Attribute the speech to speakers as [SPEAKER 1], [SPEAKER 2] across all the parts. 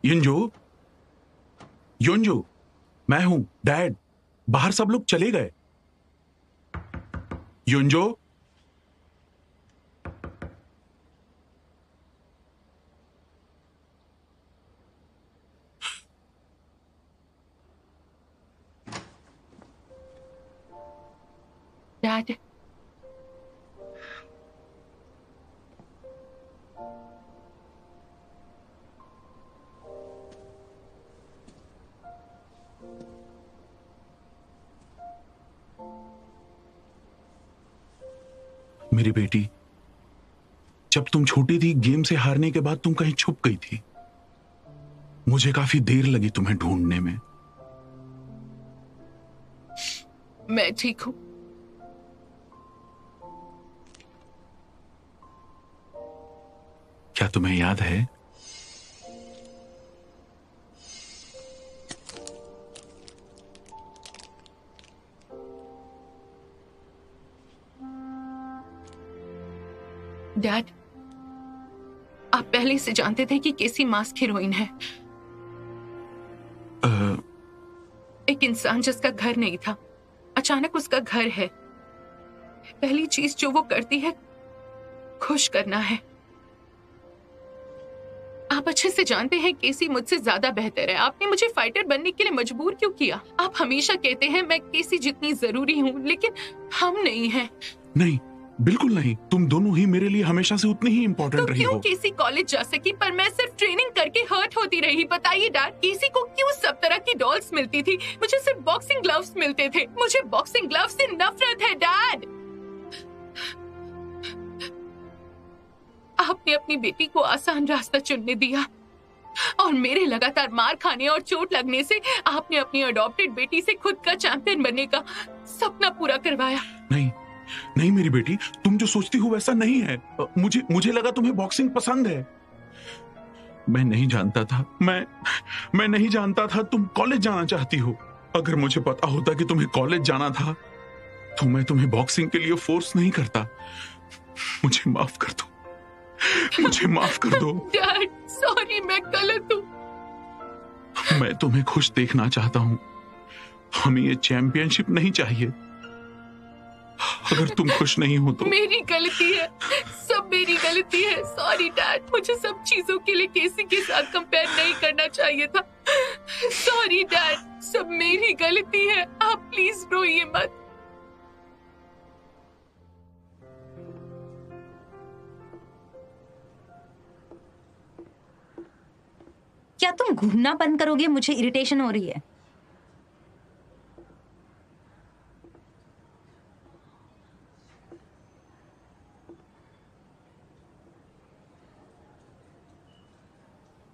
[SPEAKER 1] युंजो, युंजो, मैं हूं डैड। बाहर सब लोग चले गए। युंजो,
[SPEAKER 2] डैड,
[SPEAKER 1] मेरी बेटी, जब तुम छोटी थी गेम से हारने के बाद तुम कहीं छुप गई थी। मुझे काफी देर लगी तुम्हें ढूंढने में।
[SPEAKER 2] मैं ठीक हूं।
[SPEAKER 1] क्या तुम्हें याद है
[SPEAKER 2] डैड, आप पहले से जानते थे कि केसी मास्क हीरोइन है। एक इंसान जिसका घर नहीं था, अचानक उसका घर है। पहली चीज जो वो करती है, खुश करना है। आप अच्छे से जानते हैं केसी मुझसे ज्यादा बेहतर है। आपने मुझे फाइटर बनने के लिए मजबूर क्यों किया? आप हमेशा कहते हैं मैं केसी जितनी जरूरी हूँ, लेकिन हम नहीं हैं।
[SPEAKER 1] नहीं, बिल्कुल नहीं। तुम दोनों ही मेरे लिए हमेशा से उतनी ही इम्पोर्टेंट
[SPEAKER 2] तो
[SPEAKER 1] रही
[SPEAKER 2] क्यों
[SPEAKER 1] हो।
[SPEAKER 2] केसी कॉलेज जा सकी पर मैं सिर्फ ट्रेनिंग करके हर्ट होती रही? बताइए डैड, केसी को क्यों सब तरह की डॉल्स मिलती थी, मुझे सिर्फ बॉक्सिंग ग्लव्स मिलते थे? मुझे बॉक्सिंग ग्लव्स से नफरत है डैड। आपने अपनी बेटी को आसान रास्ता चुनने दिया और मेरे लगातार मार खाने और चोट लगने से आपने अपनी अडॉप्टेड बेटी से खुद का चैंपियन बनने का सपना पूरा करवाया।
[SPEAKER 1] नहीं, नहीं मेरी बेटी, तुम जो सोचती हो वैसा नहीं है। मुझे लगा तुम्हें बॉक्सिंग पसंद है। मैं नहीं जानता था, मैं नहीं जानता था तुम कॉलेज जाना चाहती हो। अगर मुझे पता होता कि तुम्हें कॉलेज जाना था तो मैं तुम्हें बॉक्सिंग के लिए फोर्स नहीं करता। मुझे माफ कर दो, मुझे माफ कर दो।
[SPEAKER 2] डैड, सॉरी, मैं गलत हूँ।
[SPEAKER 1] मैं तुम्हें खुश देखना चाहता हूं। हमें ये चैंपियनशिप नहीं चाहिए। अगर तुम खुश नहीं हो तो
[SPEAKER 2] मेरी गलती है, सब मेरी गलती है। सॉरी डैड, मुझे सब चीजों के लिए केसी के साथ कंपेयर नहीं करना चाहिए था। सॉरी डैड, सब मेरी गलती है। आप प्लीज रोइए मत।
[SPEAKER 3] क्या तुम घूमना बंद करोगे? मुझे इरिटेशन हो रही है।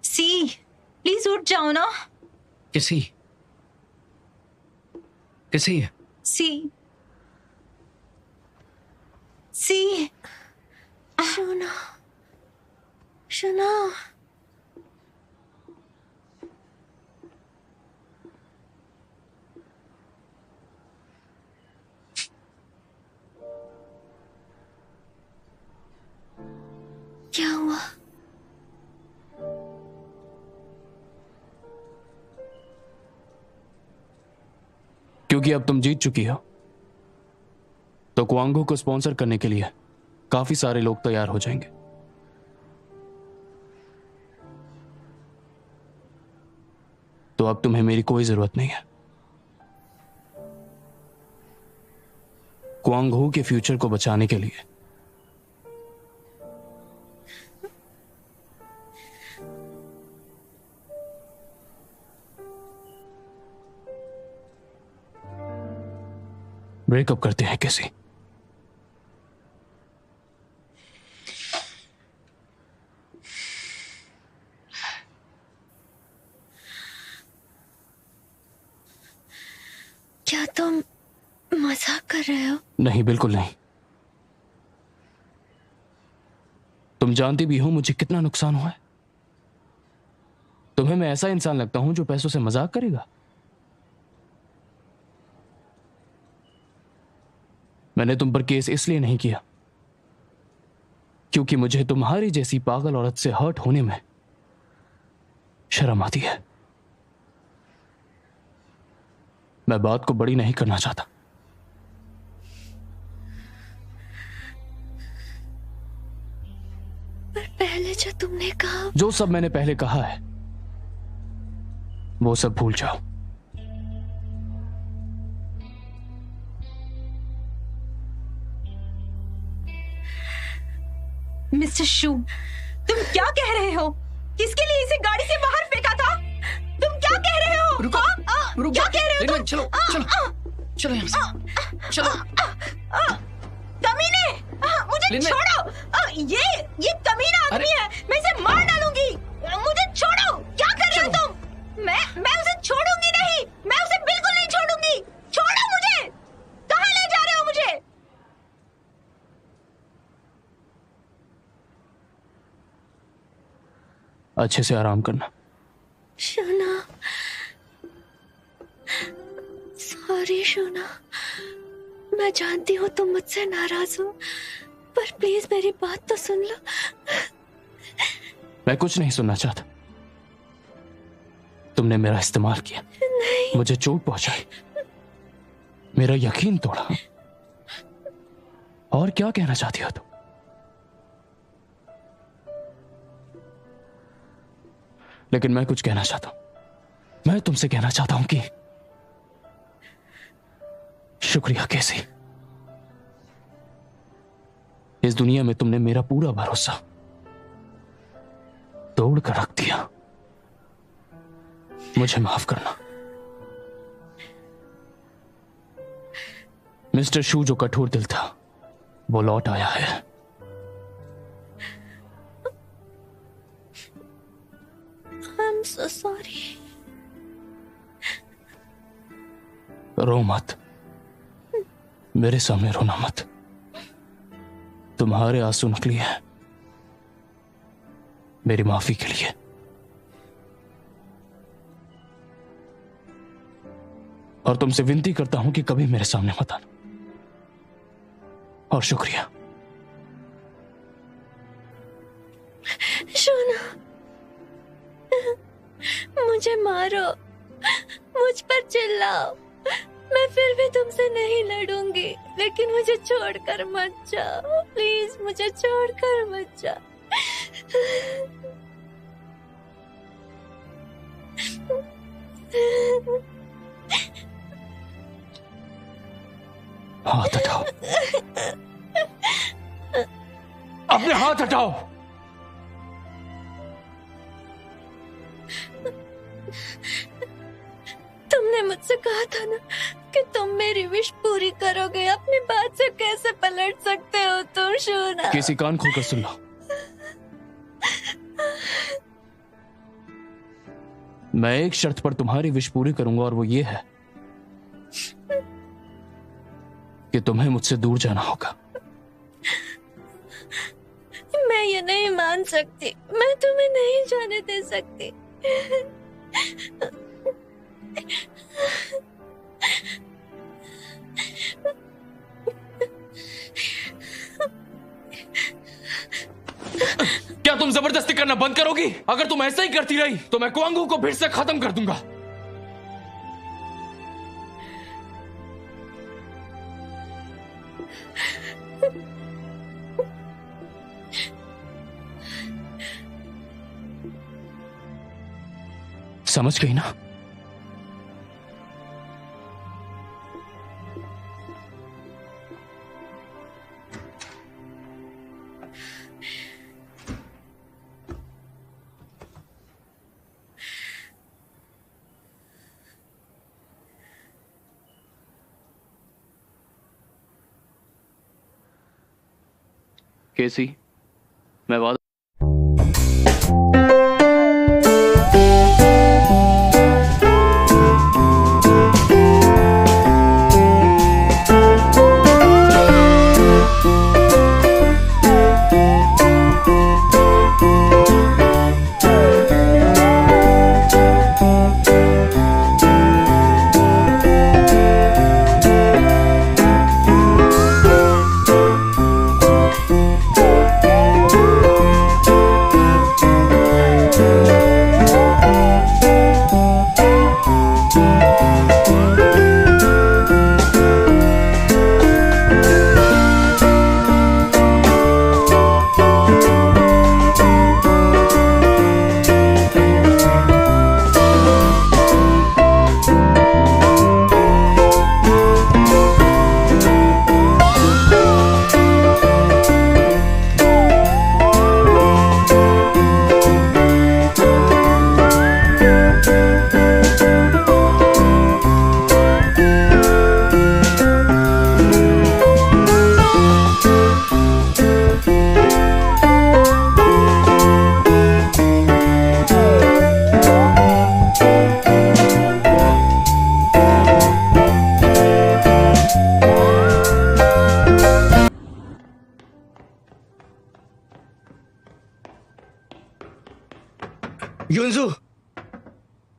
[SPEAKER 3] सी, प्लीज उठ जाओ ना।
[SPEAKER 4] किसी
[SPEAKER 3] सी, सी,
[SPEAKER 5] शोना, शोना। क्या हुआ?
[SPEAKER 4] क्योंकि अब तुम जीत चुकी हो तो क्वांगो को स्पॉन्सर करने के लिए काफी सारे लोग तैयार हो जाएंगे। तो अब तुम्हें मेरी कोई जरूरत नहीं है। क्वांगो के फ्यूचर को बचाने के लिए। ब्रेकअप करते हैं कैसे?
[SPEAKER 5] क्या तुम मजाक कर रहे हो?
[SPEAKER 4] नहीं, बिल्कुल नहीं। तुम जानती भी हो मुझे कितना नुकसान हुआ है। तुम्हें मैं ऐसा इंसान लगता हूं जो पैसों से मजाक करेगा? मैंने तुम पर केस इसलिए नहीं किया क्योंकि मुझे तुम्हारी जैसी पागल औरत से हर्ट होने में शर्म आती है। मैं बात को बड़ी नहीं करना चाहता।
[SPEAKER 5] पर पहले जो तुमने कहा,
[SPEAKER 4] जो सब मैंने पहले कहा है वो सब भूल जाओ।
[SPEAKER 3] मिस्टर शू, तुम क्या कह रहे हो? किसके लिए इसे गाड़ी से बाहर फेंका था? तुम क्या कह रहे हो?
[SPEAKER 6] रुको, रुको,
[SPEAKER 3] क्या कह रहे हो तुम?
[SPEAKER 6] चलो चलो चलो यहाँ से चलो।
[SPEAKER 3] कमीने, मुझे
[SPEAKER 6] लिनवे।
[SPEAKER 3] छोड़ो। ये कमीना आदमी है, मैं इसे मार डालूंगी। मुझे छोड़ो। क्या कर रहे हो तुम? मैं उसे छोड़ूंगी नहीं, मैं उसे बिल्कुल नहीं छोड़ूंगी। छोड़ो मुझे। कहाँ ले जा रहे हो मुझे?
[SPEAKER 4] अच्छे से आराम करना।
[SPEAKER 5] शोना, सॉरी शोना, मैं जानती हूँ तुम मुझसे नाराज हो, पर प्लीज मेरी बात तो सुन लो।
[SPEAKER 4] मैं कुछ नहीं सुनना चाहता। तुमने मेरा इस्तेमाल किया,
[SPEAKER 5] नहीं,
[SPEAKER 4] मुझे चोट पहुंचाई, मेरा यकीन तोड़ा। और क्या कहना चाहती हो तुम? लेकिन मैं कुछ कहना चाहता हूं। मैं तुमसे कहना चाहता हूं कि शुक्रिया कैसी। इस दुनिया में तुमने मेरा पूरा भरोसा तोड़ कर रख दिया। मुझे माफ करना। मिस्टर शू जो कठोर दिल था वो लौट आया है।
[SPEAKER 5] I'm so sorry.
[SPEAKER 4] रो मत, मेरे सामने रोना मत। तुम्हारे आंसू निकली है मेरी माफी के लिए। और तुमसे विनती करता हूं कि कभी मेरे सामने मत आना। और शुक्रिया।
[SPEAKER 5] शोना, मुझे मारो, मुझ पर चिल्लाओ, मैं फिर भी तुमसे नहीं लड़ूंगी, लेकिन मुझे छोड़कर मत जाओ। प्लीज मुझे छोड़कर मत जाओ।
[SPEAKER 4] हाथ हटाओ, अपने हाथ हटाओ।
[SPEAKER 5] तुमने मुझसे कहा था ना कि तुम मेरी विश पूरी करोगे। अपनी बात से कैसे पलट सकते हो तुम शोना?
[SPEAKER 4] किसी कान खोलकर सुन लो। मैं एक शर्त पर तुम्हारी विश पूरी करूंगा और वो ये है कि तुम्हें मुझसे दूर जाना होगा।
[SPEAKER 5] मैं ये नहीं मान सकती, मैं तुम्हें नहीं जाने दे सकती।
[SPEAKER 4] क्या तुम जबरदस्ती करना बंद करोगी? अगर तुम ऐसा ही करती रही तो मैं क्वांगू को फिर से खत्म कर दूंगा। समझ गई ना? केसी, मैं वादा
[SPEAKER 7] युनजू,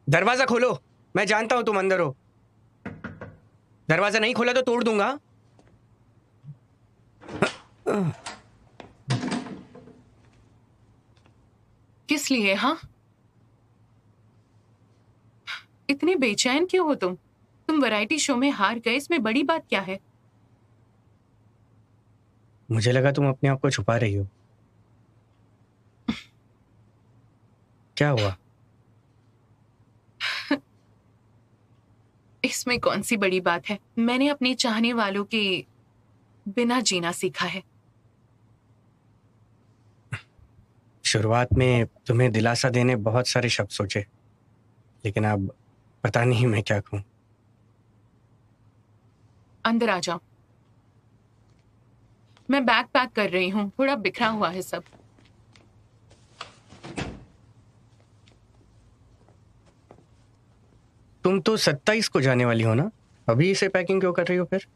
[SPEAKER 7] दरवाजा खोलो। मैं जानता हूं तुम अंदर हो। दरवाजा नहीं खोला तो तोड़ दूंगा।
[SPEAKER 2] किस लिए? हाँ, इतने बेचैन क्यों हो तुम? वैरायटी शो में हार गए, इसमें बड़ी बात क्या है?
[SPEAKER 7] मुझे लगा तुम अपने आप को छुपा रही हो। क्या हुआ?
[SPEAKER 2] इसमें कौन सी बड़ी बात है? मैंने अपने चाहने वालों के बिना जीना सीखा है।
[SPEAKER 7] शुरुआत में तुम्हें दिलासा देने बहुत सारे शब्द सोचे, लेकिन अब पता नहीं मैं क्या कहूं।
[SPEAKER 2] अंदर आ जाओ। मैं बैग पैक कर रही हूँ, थोड़ा बिखरा हुआ है सब।
[SPEAKER 7] तुम तो 27 को जाने वाली हो ना? अभी इसे पैकिंग क्यों कर रही हो फिर?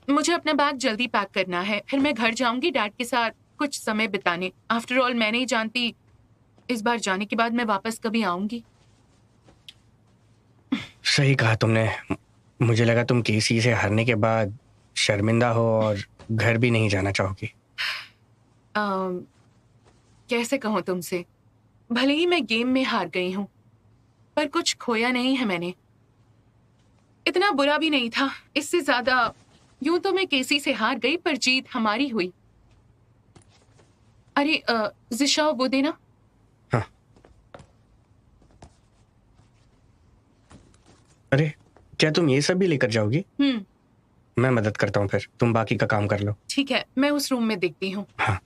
[SPEAKER 2] मुझे अपना बैग जल्दी पैक करना है, फिर मैं घर जाऊंगी डैड के साथ कुछ समय बिताने। आफ्टर ऑल मैं नहीं जानती इस बार जाने के बाद मैं वापस कभी आऊंगी।
[SPEAKER 7] सही कहा तुमने। मुझे लगा तुम केसी से हारने के बाद शर्मिंदा हो और घर भी नहीं जाना चाहोगी।
[SPEAKER 2] कैसे कहूँ तुमसे, भले ही मैं गेम में हार गई हूँ, पर कुछ खोया नहीं है मैंने। इतना बुरा भी नहीं था। इससे ज्यादा यूं तो मैं केसी से हार गई, पर जीत हमारी हुई। अरे जिशा, वो देना।
[SPEAKER 7] हाँ। अरे क्या तुम ये सब भी लेकर जाओगी? मैं मदद करता हूँ, फिर तुम बाकी का काम कर लो।
[SPEAKER 2] ठीक है, मैं उस रूम में देखती हूँ।
[SPEAKER 7] हाँ।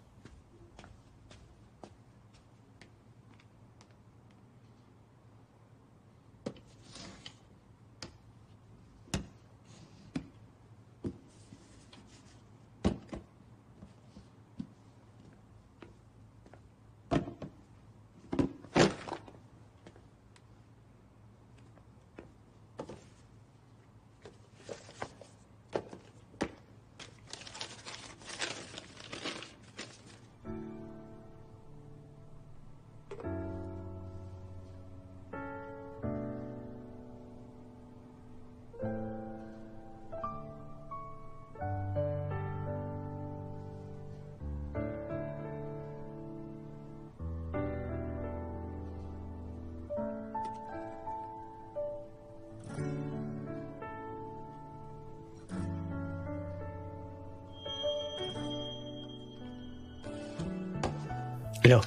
[SPEAKER 7] लो।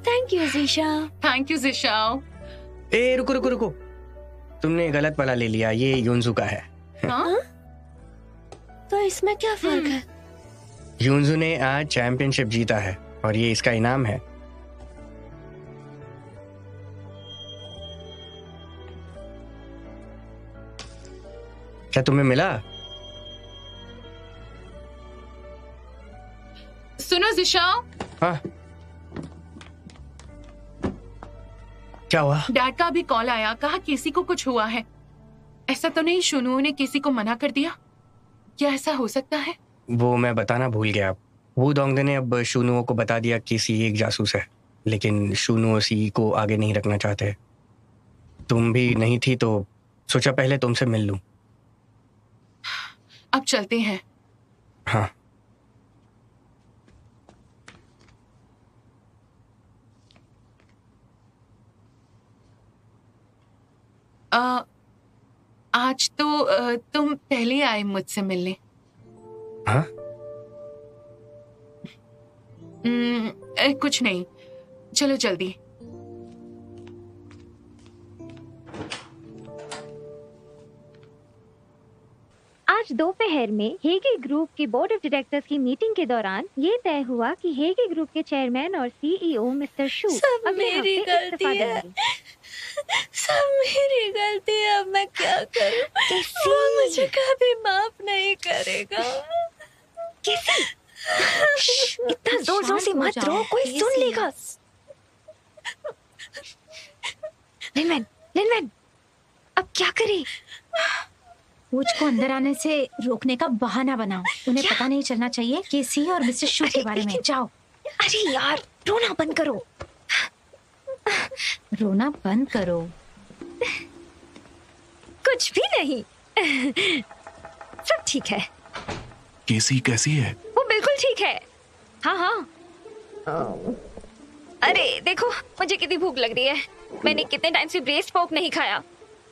[SPEAKER 5] Thank you Jisha.
[SPEAKER 2] Thank you Jisha.
[SPEAKER 7] ए रुको रुको रुको, तुमने गलत वाला ले लिया। ये युनजू का है।
[SPEAKER 2] हाँ?
[SPEAKER 5] तो इसमें क्या फर्क है?
[SPEAKER 7] युनजू ने आज चैंपियनशिप जीता है और ये इसका इनाम है। क्या तुम्हें मिला?
[SPEAKER 2] सुनो जिशा।
[SPEAKER 7] हाँ, क्या हुआ?
[SPEAKER 2] डैड का अभी कॉल आया, कहा किसी को कुछ हुआ है। ऐसा तो नहीं शुनुओं ने किसी को मना कर दिया? क्या ऐसा हो सकता है?
[SPEAKER 7] वो मैं बताना भूल गया। वो दोंगदे ने अब शुनुओं को बता दिया कि सी एक जासूस है, लेकिन शुनुओ सी को आगे नहीं रखना चाहते। तुम भी नहीं थी तो सोचा पहले तुमसे मिल लूं।
[SPEAKER 2] अब चलते हैं।
[SPEAKER 7] हाँ।
[SPEAKER 2] आज तो तुम पहले आए मुझसे मिलने।
[SPEAKER 7] हाँ?
[SPEAKER 2] कुछ नहीं, चलो जल्दी।
[SPEAKER 8] आज दोपहर में हेगी ग्रुप की बोर्ड ऑफ डायरेक्टर्स की मीटिंग के दौरान ये तय हुआ कि हेगी ग्रुप के चेयरमैन और सीईओ मिस्टर शू
[SPEAKER 5] सब मेरी गलती है। सब मेरी गलती है। अब मैं क्या करूं? वो मुझे कभी माफ नहीं करेगा।
[SPEAKER 3] इतना जोर जोर से मत रो, कोई सुन लेगा। लिनवेन, अब क्या करें?
[SPEAKER 9] मुझको अंदर आने से रोकने का बहाना बनाओ। उन्हें पता नहीं चलना चाहिए केसी और मिस्टर शू के बारे में। जाओ।
[SPEAKER 3] अरे यार, रोना बंद करो।
[SPEAKER 9] रोना बंद करो।
[SPEAKER 5] कुछ भी नहीं। सब ठीक है।
[SPEAKER 1] केसी कैसी है?
[SPEAKER 5] वो बिल्कुल ठीक है। हाँ हाँ। अरे देखो, मुझे कितनी भूख लग रही है। मैंने कितने टाइम से ब्रेस्ट पोर्क नहीं खाया।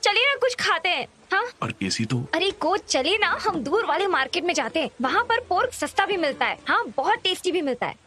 [SPEAKER 5] चलिए ना कुछ खाते हैं। हाँ
[SPEAKER 1] और केसी तो
[SPEAKER 5] अरे कोच, चलिए ना हम दूर वाले मार्केट में जाते हैं। वहाँ पर पोर्क सस्ता भी मिलता है। हाँ, बहुत टेस्टी भी मिलता है।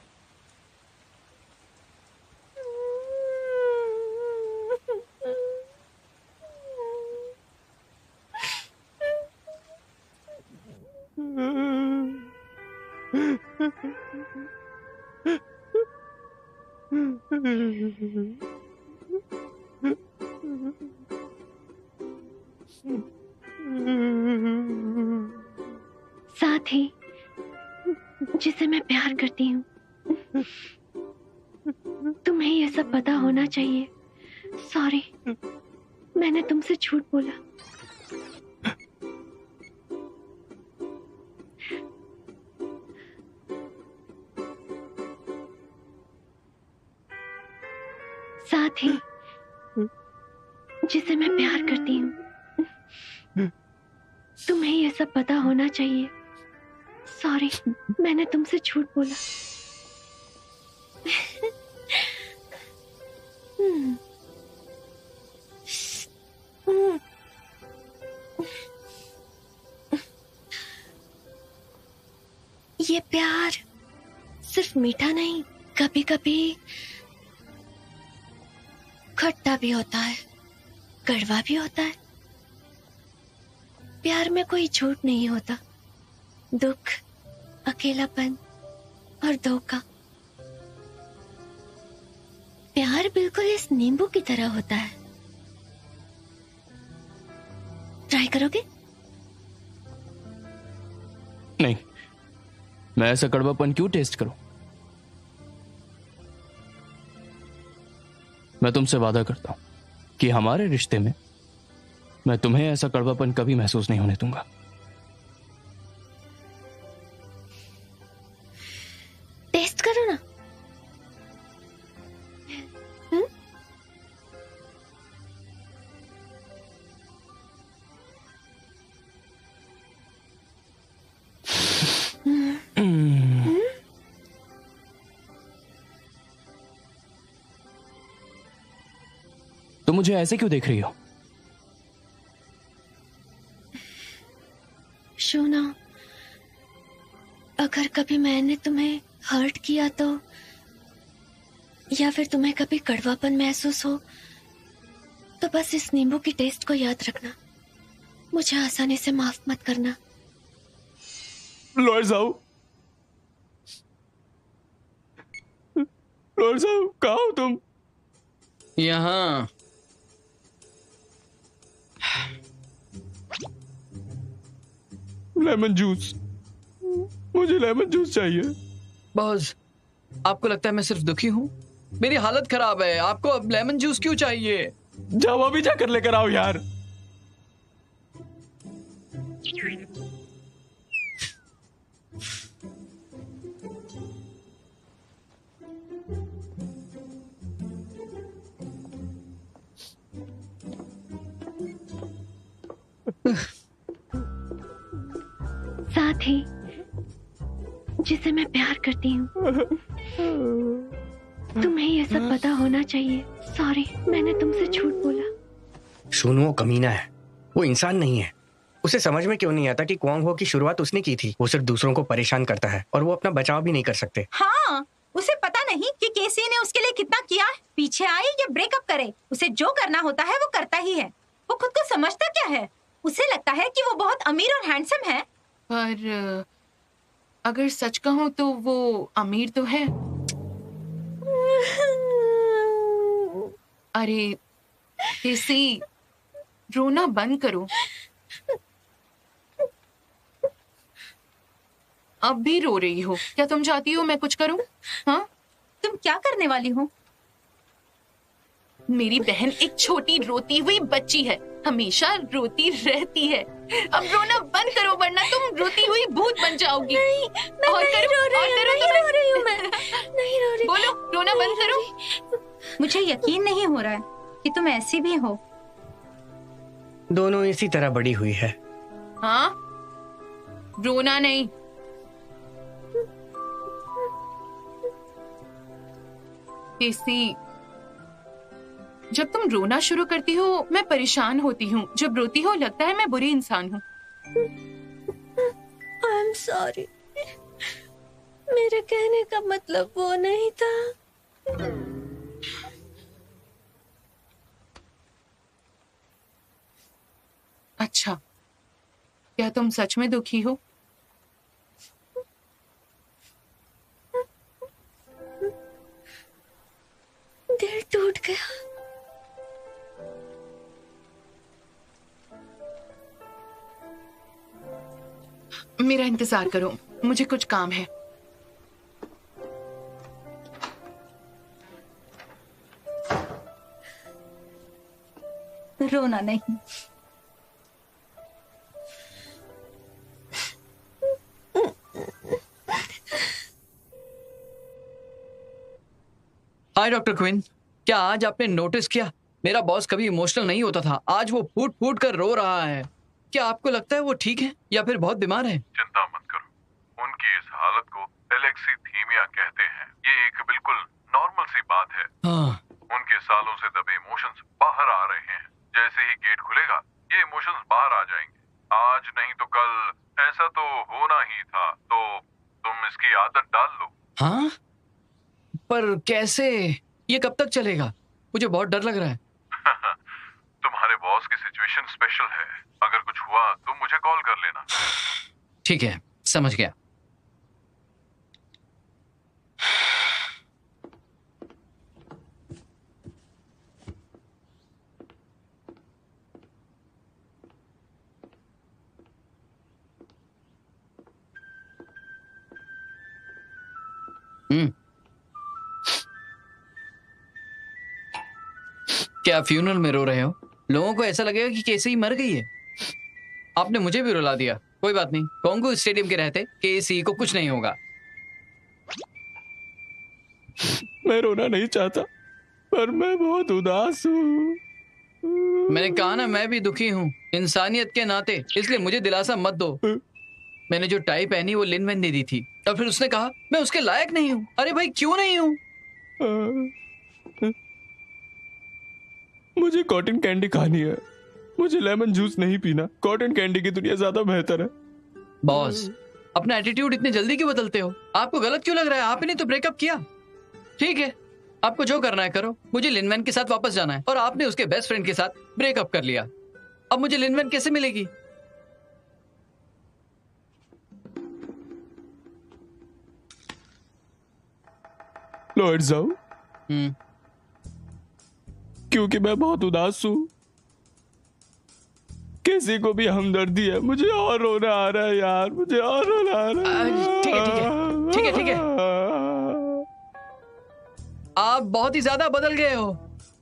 [SPEAKER 8] साथी जिसे मैं प्यार करती हूँ, तुम्हें ये सब पता होना चाहिए। सॉरी, मैंने तुमसे झूठ बोला। साथी जिसे मैं प्यार करती हूँ, तुम्हें ये सब पता होना चाहिए। सॉरी, मैंने तुमसे झूठ बोला। ये प्यार सिर्फ मीठा नहीं, कभी कभी खट्टा भी होता है, कड़वा भी होता है। प्यार में कोई झूठ नहीं होता। दुख, अकेलापन और धोखा। प्यार बिल्कुल इस नींबू की तरह होता है। ट्राई करोगे?
[SPEAKER 4] नहीं, मैं ऐसा कड़वापन क्यों टेस्ट करूं? मैं तुमसे वादा करता हूं कि हमारे रिश्ते में मैं तुम्हें ऐसा कड़वापन कभी महसूस नहीं होने दूंगा।
[SPEAKER 8] टेस्ट करो ना।
[SPEAKER 4] तो मुझे ऐसे क्यों देख रही हो?
[SPEAKER 8] शोना, अगर कभी मैंने तुम्हें हर्ट किया तो, या फिर तुम्हें कभी कड़वापन महसूस हो, तो बस इस नींबू की टेस्ट को याद रखना। मुझे आसानी से माफ मत करना।
[SPEAKER 4] लॉयर साहब, लॉयर साहब, कहाँ हो तुम?
[SPEAKER 6] यहाँ।
[SPEAKER 4] लेमन जूस, मुझे लेमन जूस चाहिए।
[SPEAKER 6] बॉस, आपको लगता है मैं सिर्फ दुखी हूँ? मेरी हालत खराब है। आपको अब लेमन जूस क्यों चाहिए?
[SPEAKER 4] जाओ अभी जाकर लेकर आओ यार।
[SPEAKER 8] साथी जिसे मैं प्यार करती हूँ, तुम्हें ये सब पता होना चाहिए। सॉरी, मैंने तुमसे झूठ बोला।
[SPEAKER 7] शूनो वो कमीना है, वो इंसान नहीं है। उसे समझ में क्यों नहीं आता कि क्वांग हो की शुरुआत उसने की थी। वो सिर्फ दूसरों को परेशान करता है और वो अपना बचाव भी नहीं कर सकते।
[SPEAKER 3] हाँ, उसे पता नहीं कि केसी ने उसके लिए कितना किया। पीछे आए या ब्रेकअप करे, उसे जो करना होता है वो करता ही है। वो खुद को समझता क्या है? उसे लगता है कि वो बहुत अमीर और हैंडसम है।
[SPEAKER 2] पर अगर सच कहूं तो वो अमीर तो है। अरे केसी, रोना बंद करो। अब भी रो रही हो। क्या तुम चाहती हो मैं कुछ करूं? हाँ,
[SPEAKER 3] तुम क्या करने वाली हो?
[SPEAKER 2] मेरी बहन एक छोटी रोती हुई बच्ची है, हमेशा रोती रहती है। अब रोना बंद करो वरना तुम रोती हुई भूत बन जाओगी।
[SPEAKER 5] नहीं, मैं
[SPEAKER 2] और
[SPEAKER 5] नहीं
[SPEAKER 2] करो,
[SPEAKER 5] रो रही
[SPEAKER 2] और
[SPEAKER 5] हूँ,
[SPEAKER 2] करो
[SPEAKER 5] नहीं
[SPEAKER 2] तो
[SPEAKER 5] रो रही हूँ मैं। नहीं रो रही।
[SPEAKER 2] बोलो, रोना बंद करो।
[SPEAKER 9] मुझे यकीन नहीं हो रहा है कि तुम ऐसी भी हो।
[SPEAKER 7] दोनों इसी तरह बड़ी हुई है।
[SPEAKER 2] हाँ, रोना नहीं। केसी, जब तुम रोना शुरू करती हो मैं परेशान होती हूँ, जब रोती हो लगता है मैं बुरी इंसान हूँ।
[SPEAKER 8] आई एम सॉरी, मेरे कहने का मतलब वो नहीं था।
[SPEAKER 2] अच्छा, क्या तुम सच में दुखी हो?
[SPEAKER 8] दिल टूट गया।
[SPEAKER 2] मेरा इंतजार करो, मुझे कुछ काम है।
[SPEAKER 9] रोना नहीं।
[SPEAKER 6] हाय डॉक्टर क्विन, क्या आज आपने नोटिस किया मेरा बॉस कभी इमोशनल नहीं होता था, आज वो फूट फूट कर रो रहा है। क्या आपको लगता है वो ठीक है या फिर बहुत बीमार है?
[SPEAKER 10] चिंता मत करो, उनकी इस हालत को एलेक्सीथीमिया कहते हैं। ये एक बिल्कुल नॉर्मल सी बात है।
[SPEAKER 6] हाँ।
[SPEAKER 10] उनके सालों से दबे इमोशंस बाहर आ रहे हैं। जैसे ही गेट खुलेगा ये इमोशंस बाहर आ जाएंगे। आज नहीं तो कल ऐसा तो होना ही था, तो तुम इसकी आदत डाल लो।
[SPEAKER 6] हाँ, पर कैसे? ये कब तक चलेगा? मुझे बहुत डर लग रहा है।
[SPEAKER 10] तुम्हारे बॉस की सिचुएशन स्पेशल है, अगर कुछ हुआ तो मुझे कॉल कर लेना।
[SPEAKER 6] ठीक है, समझ गया। क्या फ्यूनरल में रो रहे हो? लोगों को ऐसा लगेगा कि केसी मर गई है। आपने मुझे भी रुला दिया। कोई बात नहीं, कोंगो स्टेडियम के रहते केसी को कुछ नहीं होगा।
[SPEAKER 4] मैं रोना नहीं चाहता, पर मैं बहुत उदास हूँ।
[SPEAKER 6] मैंने कहा ना, मैं भी दुखी हूँ इंसानियत के नाते, इसलिए मुझे दिलासा मत दो। मैंने जो टाई पहनी वो लिनवेन ने दी थी और फिर उसने कहा मैं उसके लायक नहीं हूँ। अरे भाई, क्यों नहीं हूँ?
[SPEAKER 4] मुझे कॉटन कैंडी खानी है, मुझे लेमन जूस नहीं पीना। कॉटन कैंडी की दुनिया ज्यादा बेहतर है।
[SPEAKER 6] बॉस, अपना एटीट्यूड इतने जल्दी क्यों बदलते हो? आपको गलत क्यों लग रहा है? आपने तो ब्रेकअप किया। ठीक है, आपको जो करना है करो। मुझे लिनवेन के साथ वापस जाना है और आपने उसके बेस्ट फ्रेंड के साथ ब्रेकअप कर लिया। अब मुझे लिनवेन कैसे मिलेगी?
[SPEAKER 4] लौट जाओ, क्योंकि मैं बहुत उदास हूँ। किसी को भी हमदर्दी है। मुझे और रोना आ रहा है यार, मुझे और रोना आ रहा है।
[SPEAKER 6] ठीक है, ठीक है, ठीक है, ठीक है। आप बहुत ही ज्यादा बदल गए हो।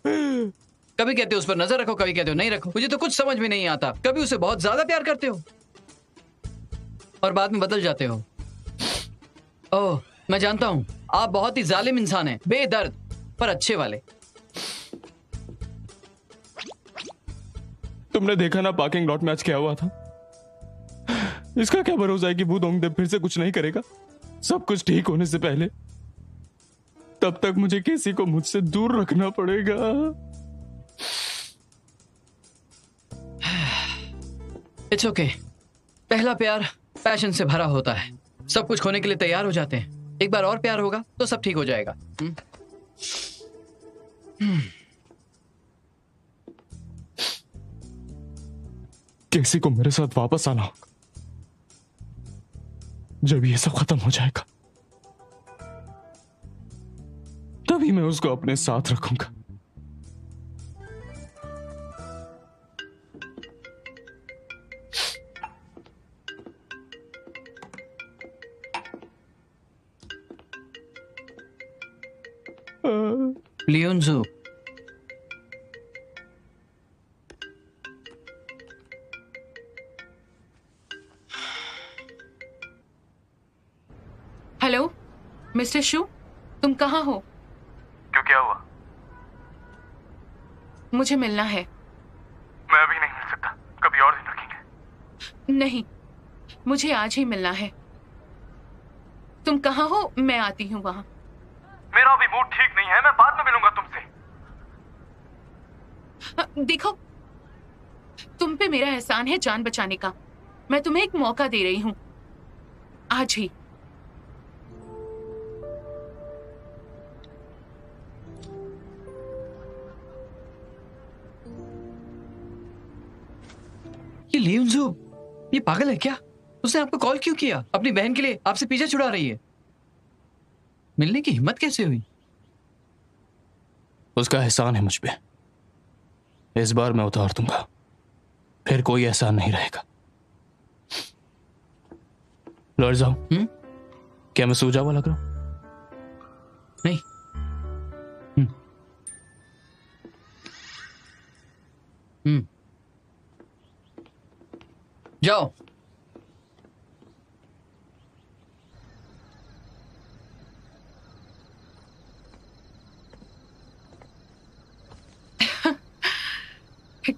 [SPEAKER 6] कभी कहते हो उस पर नजर रखो, कभी कहते हो नहीं रखो। मुझे तो कुछ समझ में नहीं आता। कभी उसे बहुत ज्यादा प्यार करते हो और बाद में बदल जाते हो। ओह, मैं जानता हूं, आप बहुत ही जालिम इंसान हैं, बेदर्द पर अच्छे वाले।
[SPEAKER 4] तुमने देखा ना पार्किंग लॉट में आज क्या हुआ था? इसका क्या भरोसा है कि वो दोंगदेव फिर से कुछ नहीं करेगा? सब कुछ ठीक होने से पहले, तब तक मुझे किसी को मुझसे दूर रखना पड़ेगा।
[SPEAKER 6] It's okay. पहला प्यार पैशन से भरा होता है। सब कुछ खोने के लिए तैयार हो जाते हैं। एक बार और प्यार होगा तो सब ठीक हो जाएगा।
[SPEAKER 4] किसी को मेरे साथ वापस आना होगा। जब ये सब खत्म हो जाएगा तभी मैं उसको अपने साथ रखूंगा।
[SPEAKER 6] लियोनजू,
[SPEAKER 2] हेलो मिस्टर शू, तुम कहाँ हो?
[SPEAKER 10] क्यों, क्या हुआ?
[SPEAKER 2] मुझे मिलना है।
[SPEAKER 10] मैं अभी नहीं मिल सकता, कभी और दिन रखेंगे।
[SPEAKER 2] नहीं, मुझे आज ही मिलना है। तुम कहाँ हो? मैं आती हूँ वहां।
[SPEAKER 10] मेरा अभी मूड ठीक नहीं है, मैं बाद में मिलूंगा तुमसे।
[SPEAKER 2] देखो, तुम पे मेरा एहसान है जान बचाने का। मैं तुम्हें एक मौका दे रही हूँ, आज ही।
[SPEAKER 6] ये लियुनजू, ये पागल है क्या? उसने आपको कॉल क्यों किया? अपनी बहन के लिए आपसे पीछा छुड़ा रही है। मिलने की हिम्मत कैसे हुई?
[SPEAKER 4] उसका एहसान है मुझ पे, इस बार मैं उतार दूंगा, फिर कोई एहसान नहीं रहेगा। लौट जाऊं? क्या मैं सूझा हुआ लग रहा हूं?
[SPEAKER 6] नहीं। जाओ।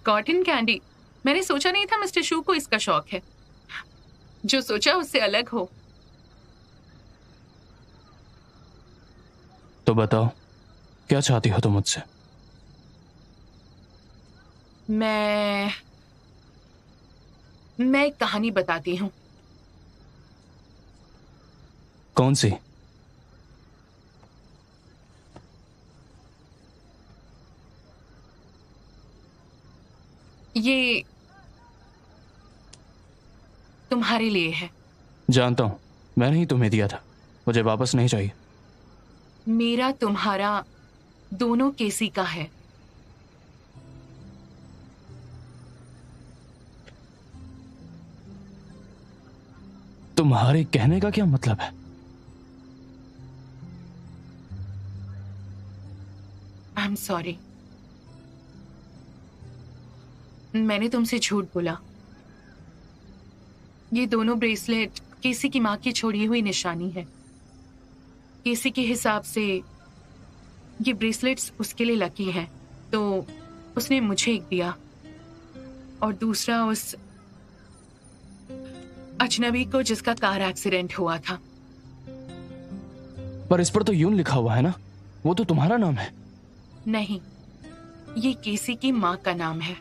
[SPEAKER 2] कॉटन कैंडी, मैंने सोचा नहीं था मिस्टर शू को इसका शौक है। जो सोचा उससे अलग हो।
[SPEAKER 4] तो बताओ, क्या चाहती हो तुम मुझसे?
[SPEAKER 2] मैं एक कहानी बताती हूँ।
[SPEAKER 4] कौन सी?
[SPEAKER 2] ये तुम्हारे लिए है।
[SPEAKER 4] जानता हूं, मैंने ही तुम्हें दिया था, मुझे वापस नहीं चाहिए।
[SPEAKER 2] मेरा तुम्हारा दोनों केसी का है।
[SPEAKER 4] तुम्हारे कहने का क्या मतलब है?
[SPEAKER 2] आई एम सॉरी, मैंने तुमसे झूठ बोला। ये दोनों ब्रेसलेट केसी की माँ की छोड़ी हुई निशानी है। केसी के हिसाब से ये ब्रेसलेट्स उसके लिए लकी हैं, तो उसने मुझे एक दिया और दूसरा उस अजनबी को जिसका कार एक्सीडेंट हुआ था।
[SPEAKER 4] पर इस पर तो यून लिखा हुआ है ना, वो तो तुम्हारा नाम है।
[SPEAKER 2] नहीं, ये केसी की माँ का नाम है।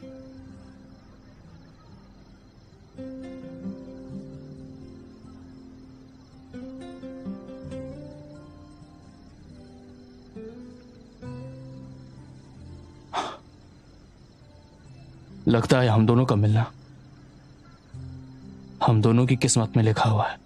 [SPEAKER 4] लगता है हम दोनों का मिलना हम दोनों की किस्मत में लिखा हुआ है।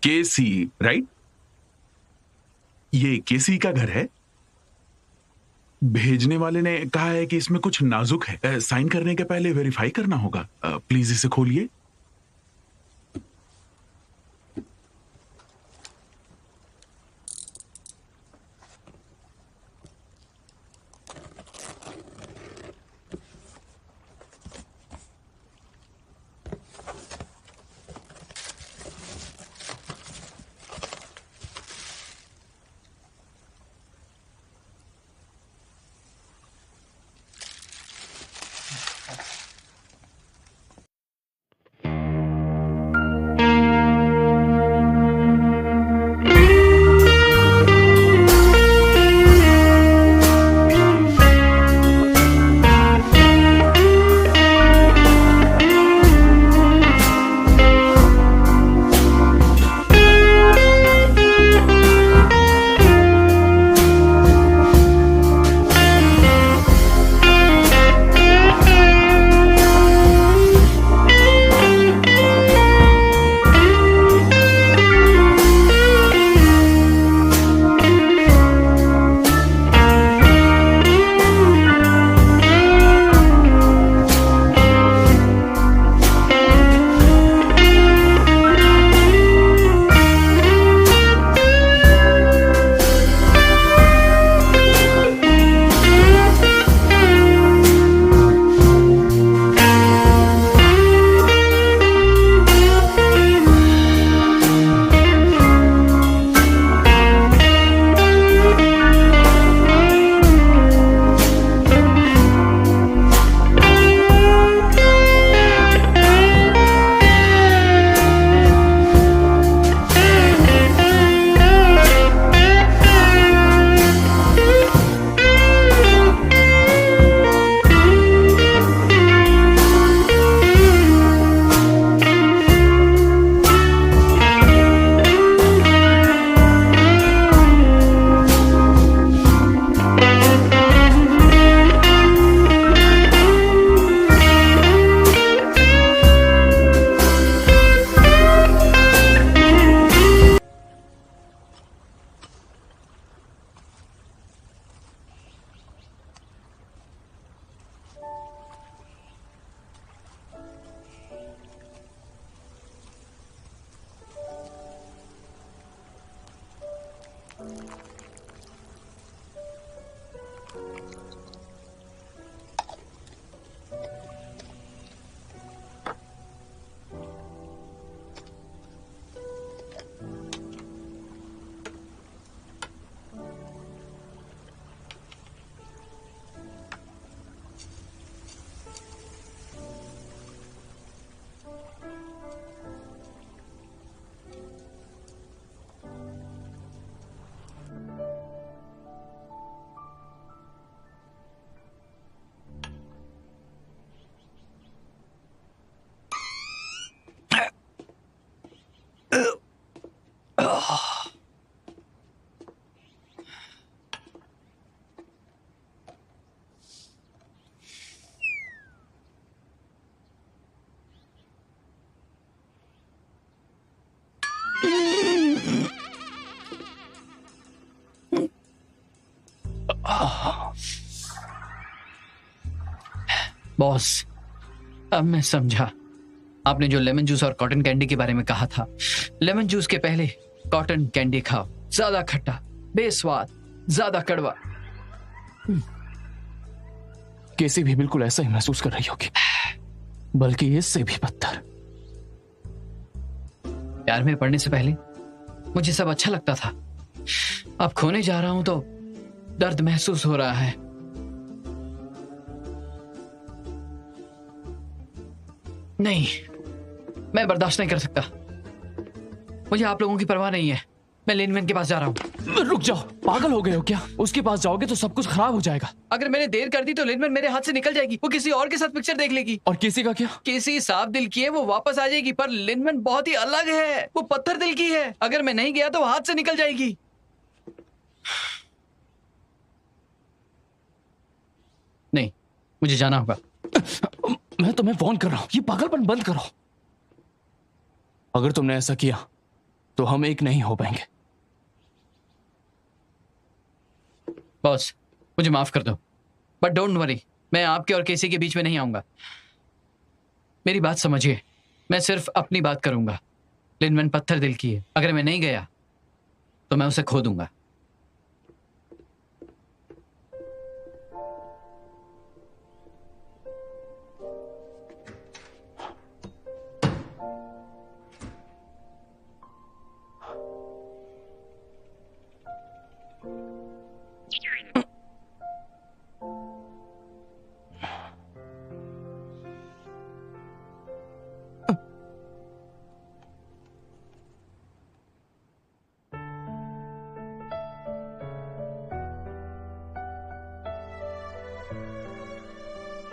[SPEAKER 1] केसी, राइट? ये केसी का घर है? भेजने वाले ने कहा है कि इसमें कुछ नाजुक है, साइन करने के पहले वेरीफाई करना होगा। प्लीज इसे खोलिए।
[SPEAKER 6] बॉस, अब मैं समझा आपने जो लेमन जूस और कॉटन कैंडी के बारे में कहा था। लेमन जूस के पहले कॉटन कैंडी खाओ, ज्यादा खट्टा, बेस्वाद, ज्यादा कड़वा।
[SPEAKER 4] केसी भी बिल्कुल ऐसा ही महसूस कर रही होगी, बल्कि इससे भी बदतर।
[SPEAKER 6] प्यार में पड़ने से पहले मुझे सब अच्छा लगता था। अब खोने जा रहा हूं तो दर्द महसूस हो रहा है। नहीं, मैं बर्दाश्त नहीं कर सकता। मुझे आप लोगों की परवाह नहीं है। मैं लिनमैन के पास जा रहा हूँ।
[SPEAKER 4] रुक जाओ, पागल हो गए हो क्या? उसके पास जाओगे तो सब कुछ खराब हो जाएगा।
[SPEAKER 6] अगर मैंने देर कर दी तो लिनमैन मेरे हाथ से निकल जाएगी। वो किसी और के साथ पिक्चर देख लेगी।
[SPEAKER 4] और केसी का क्या?
[SPEAKER 6] केसी साफ दिल की है, वो वापस आ जाएगी। पर लिनमैन बहुत ही अलग है, वो पत्थर दिल की है। अगर मैं नहीं गया तो वो हाथ से निकल जाएगी। नहीं, मुझे जाना होगा।
[SPEAKER 4] मैं तुम्हें वार्न कर रहा हूं, ये पागलपन बंद करो। अगर तुमने ऐसा किया तो हम एक नहीं हो पाएंगे।
[SPEAKER 6] बॉस, मुझे माफ कर दो, बट डोंट वरी, मैं आपके और केसी के बीच में नहीं आऊंगा। मेरी बात समझिए, मैं सिर्फ अपनी बात करूंगा। लिनवन पत्थर दिल की है, अगर मैं नहीं गया तो मैं उसे खो दूंगा।